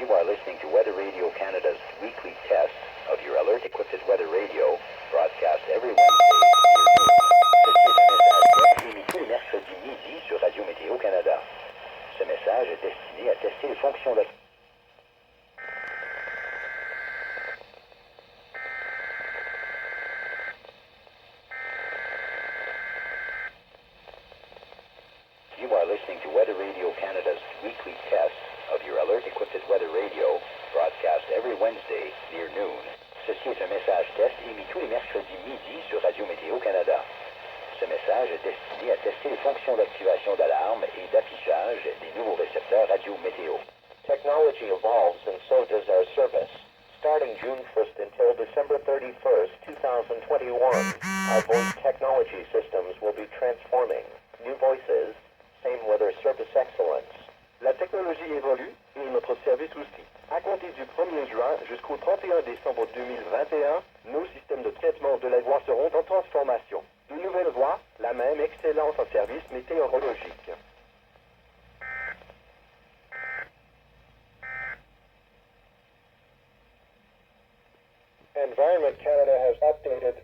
You are listening to Weather Radio Canada's weekly test of your alert-equipped weather radio, broadcast every Wednesday near noon. Ceci est un message test émis tous les mercredis midi sur Radio Météo Canada. Ce message est destiné à tester les fonctions de... You are listening to Weather Radio Canada's weekly test of your alert-equipped weather radio, broadcast every Wednesday near noon. Ceci est un message test émis tous les mercredis midi sur Radio Météo Canada. Ce message est destiné à tester les fonctions d'activation d'alarme et d'affichage des nouveaux récepteurs radio météo. Technology evolves and so does our service. Starting June 1st until December 31st, 2021, our voice technology systems will be transforming. New voices, same weather service excellence. La technologie évolue et notre service aussi. À compter du 1er juin jusqu'au 31 décembre 2021, nos systèmes de traitement de la voix seront en transformation. De nouvelles voix, la même excellence en service météorologique. Environment Canada has updated